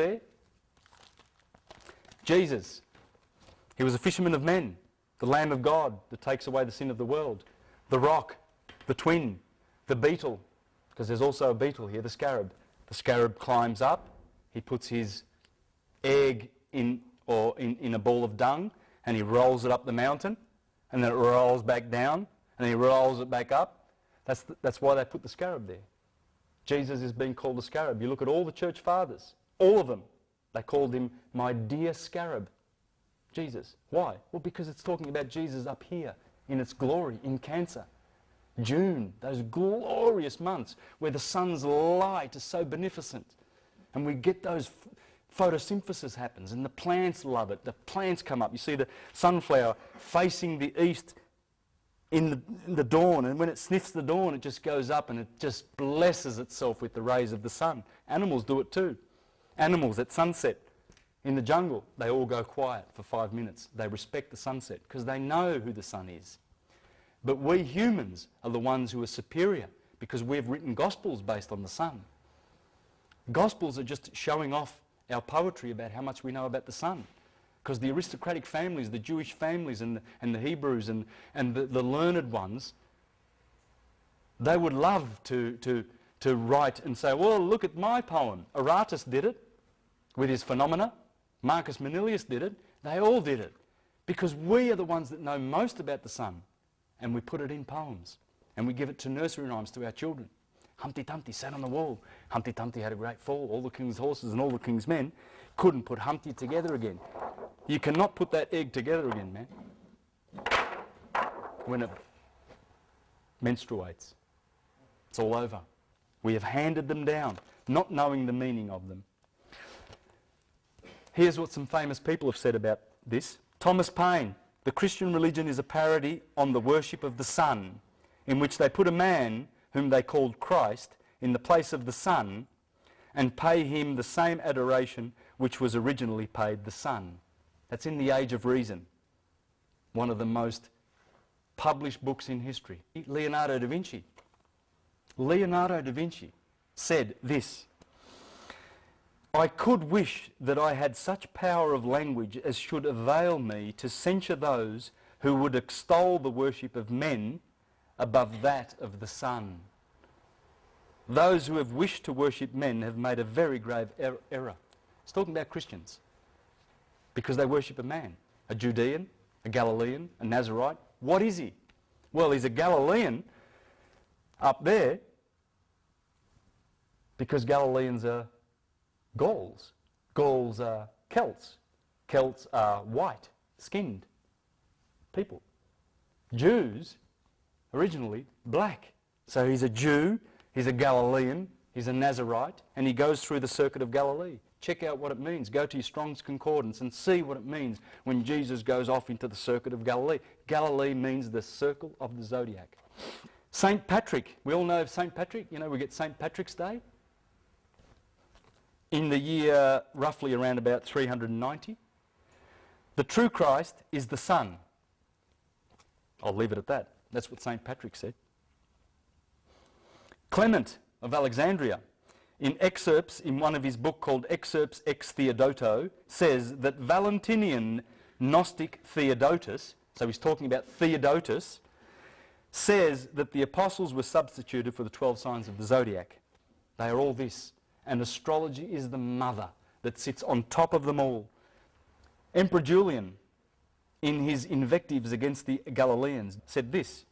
there? Jesus. He was a fisherman of men, the Lamb of God that takes away the sin of the world. The rock, the twin, the beetle, because there's also a beetle here, the scarab. The scarab climbs up, he puts his egg in a ball of dung, and he rolls it up the mountain, and then it rolls back down, and he rolls it back up. That's why they put the scarab there. Jesus is being called a scarab. You look at all the church fathers, all of them, they called him my dear scarab, Jesus. Why? Well, because it's talking about Jesus up here in its glory, in Cancer. June, those glorious months where the sun's light is so beneficent, and we get those photosynthesis happens, and the plants love it. The plants come up. You see the sunflower facing the east in the dawn, and when it sniffs the dawn, it just goes up and it just blesses itself with the rays of the sun. Animals do it too. Animals at sunset in the jungle, they all go quiet for 5 minutes. They respect the sunset because they know who the sun is. But we humans are the ones who are superior because we've written Gospels based on the sun. Gospels are just showing off our poetry about how much we know about the sun. Because the aristocratic families, the Jewish families and the Hebrews and the learned ones, they would love to write and say, well, look at my poem. Aratus did it with his Phenomena. Marcus Manilius did it. They all did it. Because we are the ones that know most about the sun. And we put it in poems. And we give it to nursery rhymes to our children. Humpty Dumpty sat on the wall. Humpty Dumpty had a great fall. All the king's horses and all the king's men couldn't put Humpty together again. You cannot put that egg together again, man. When it menstruates, it's all over. We have handed them down, not knowing the meaning of them. Here's what some famous people have said about this. Thomas Paine. The Christian religion is a parody on the worship of the sun, in which they put a man whom they called Christ in the place of the sun and pay him the same adoration which was originally paid the sun. That's in The Age of Reason, one of the most published books in history. Leonardo da Vinci. Leonardo da Vinci said this: I could wish that I had such power of language as should avail me to censure those who would extol the worship of men above that of the sun. Those who have wished to worship men have made a very grave error. It's talking about Christians, because they worship a man, a Judean, a Galilean, a Nazarite. What is he? Well, he's a Galilean up there because Galileans are Gauls. Gauls are Celts. Celts are white-skinned people. Jews, originally black. So he's a Jew, he's a Galilean, he's a Nazarite, and he goes through the circuit of Galilee. Check out what it means. Go to your Strong's Concordance and see what it means when Jesus goes off into the circuit of Galilee. Galilee means the circle of the zodiac. St. Patrick. We all know of St. Patrick. You know, we get St. Patrick's Day in the year roughly around about 390. The true Christ is the sun. I'll leave it at that. That's what St. Patrick said. Clement of Alexandria, in excerpts in one of his book called Excerpts ex Theodoto, says that Valentinian Gnostic Theodotus, so he's talking about Theodotus, says that the apostles were substituted for the 12 signs of the zodiac. They are all this. And astrology is the mother that sits on top of them all. Emperor Julian, in his invectives against the Galileans, said this: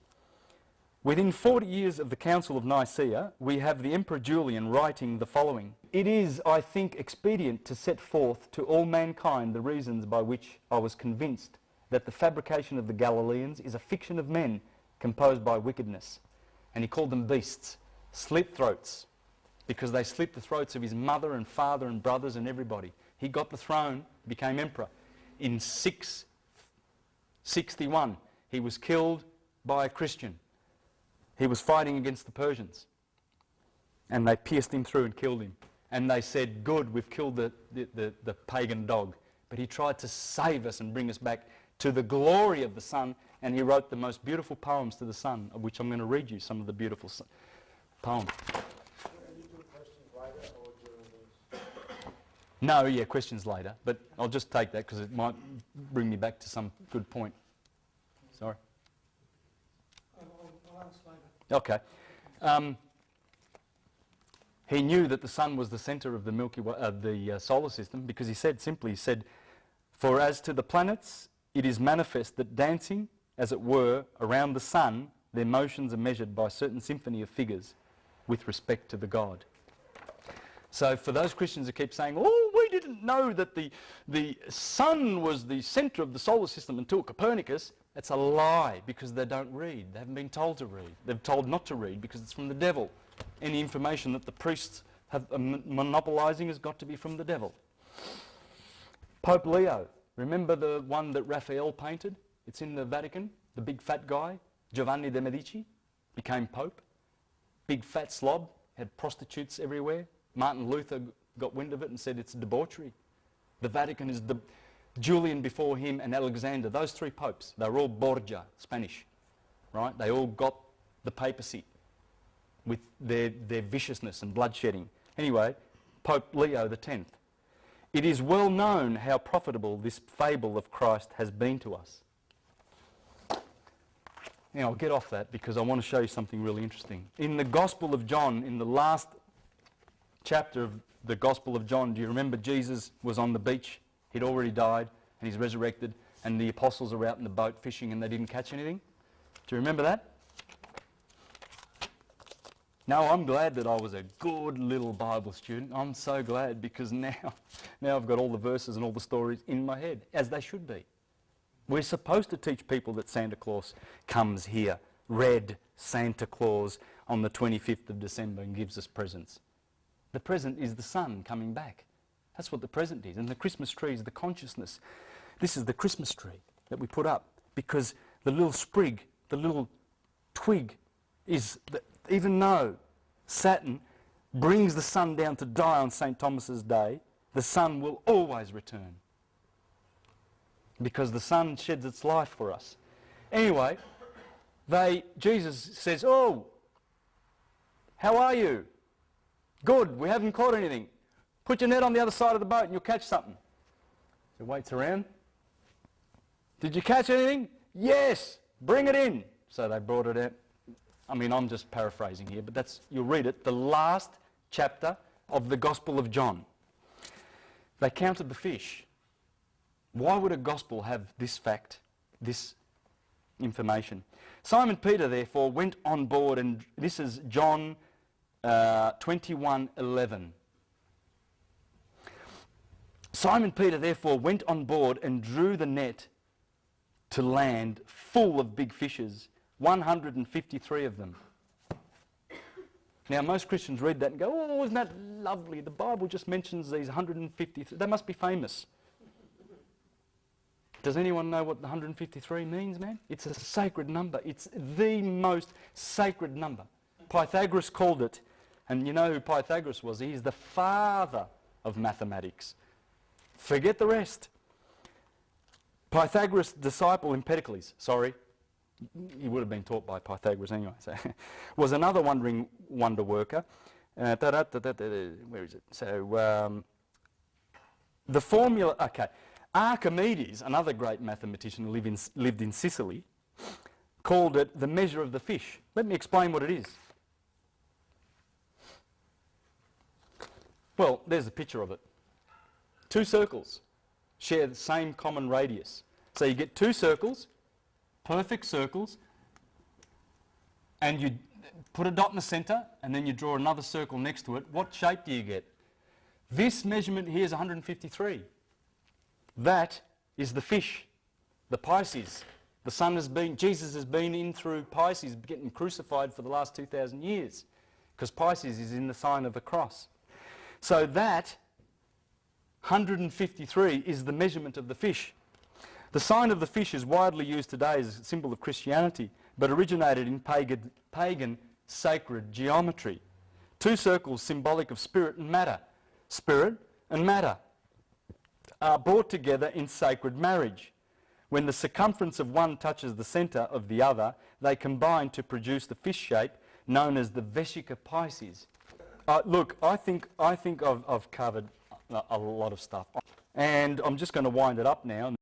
within 40 years of the Council of Nicaea, we have the Emperor Julian writing the following: it is, I think, expedient to set forth to all mankind the reasons by which I was convinced that the fabrication of the Galileans is a fiction of men composed by wickedness. And he called them beasts, slit throats, because they slit the throats of his mother and father and brothers and everybody. He got the throne, became emperor. In 661, he was killed by a Christian. He was fighting against the Persians. And they pierced him through and killed him. And they said, good, we've killed the pagan dog. But he tried to save us and bring us back to the glory of the sun. And he wrote the most beautiful poems to the sun, of which I'm going to read you some of the beautiful poems. No, yeah, questions later, but I'll just take that because it might bring me back to some good point. Sorry. I'll ask later. Okay. He knew that the sun was the centre of the the solar system because he said simply, "For as to the planets, it is manifest that dancing, as it were, around the sun, their motions are measured by a certain symphony of figures with respect to the God." So for those Christians who keep saying, "Oh, we didn't know that the sun was the centre of the solar system until Copernicus," that's a lie because they don't read. They haven't been told to read. They're told not to read because it's from the devil. Any information that the priests have monopolising has got to be from the devil. Pope Leo, remember the one that Raphael painted? It's in the Vatican, the big fat guy, Giovanni de' Medici, became Pope. Big fat slob, had prostitutes everywhere. Martin Luther got wind of it and said it's debauchery. The Vatican is Julian before him and Alexander, those three popes, they were all Borgia, Spanish, right? They all got the papacy with their viciousness and bloodshedding. Anyway, Pope Leo X. It is well known how profitable this fable of Christ has been to us. Now, I'll get off that because I want to show you something really interesting. In the Gospel of John, in the last chapter of the Gospel of John, do you remember Jesus was on the beach? He'd already died and he's resurrected and the apostles are out in the boat fishing and they didn't catch anything. Do you remember that? No, I'm glad that I was a good little Bible student. I'm so glad because now I've got all the verses and all the stories in my head, as they should be. We're supposed to teach people that Santa Claus comes here, red Santa Claus, on the 25th of December and gives us presents. The present is the sun coming back. That's what the present is. And the Christmas tree is the consciousness. This is the Christmas tree that we put up because the little sprig, the little twig is... Even though Saturn brings the sun down to die on St. Thomas's Day, the sun will always return because the sun sheds its life for us. Anyway, Jesus says, "Oh, how are you? Good, we haven't caught anything. Put your net on the other side of the boat and you'll catch something." So he waits around. "Did you catch anything?" "Yes, bring it in." So they brought it out. I mean, I'm just paraphrasing here, but you'll read it, the last chapter of the Gospel of John. They counted the fish. Why would a gospel have this fact, this information? Simon Peter, therefore, went on board, and this is John 21:11. Simon Peter, therefore, went on board and drew the net to land full of big fishes, 153 of them. Now, most Christians read that and go, "Oh, isn't that lovely? The Bible just mentions these 153. They must be famous." Does anyone know what the 153 means, man? It's a sacred number. It's the most sacred number. Pythagoras called it, and you know who Pythagoras was? He's the father of mathematics. Forget the rest. Pythagoras' disciple Empedocles, he would have been taught by Pythagoras anyway, so was another wonder worker. Where is it? So the formula, okay. Archimedes, another great mathematician who lived in Sicily, called it the measure of the fish. Let me explain what it is. Well, there's a picture of it. Two circles share the same common radius. So you get two circles, perfect circles, and you put a dot in the centre, and then you draw another circle next to it. What shape do you get? This measurement here is 153. That is the fish, the Pisces. The sun Jesus has been in through Pisces, getting crucified for the last 2,000 years, because Pisces is in the sign of the cross. So that 153 is the measurement of the fish. The sign of the fish is widely used today as a symbol of Christianity, but originated in pagan sacred geometry. Two circles symbolic of spirit and matter. Spirit and matter are brought together in sacred marriage. When the circumference of one touches the centre of the other, they combine to produce the fish shape known as the Vesica Pisces. Look, I think I've covered a lot of stuff. And I'm just going to wind it up now.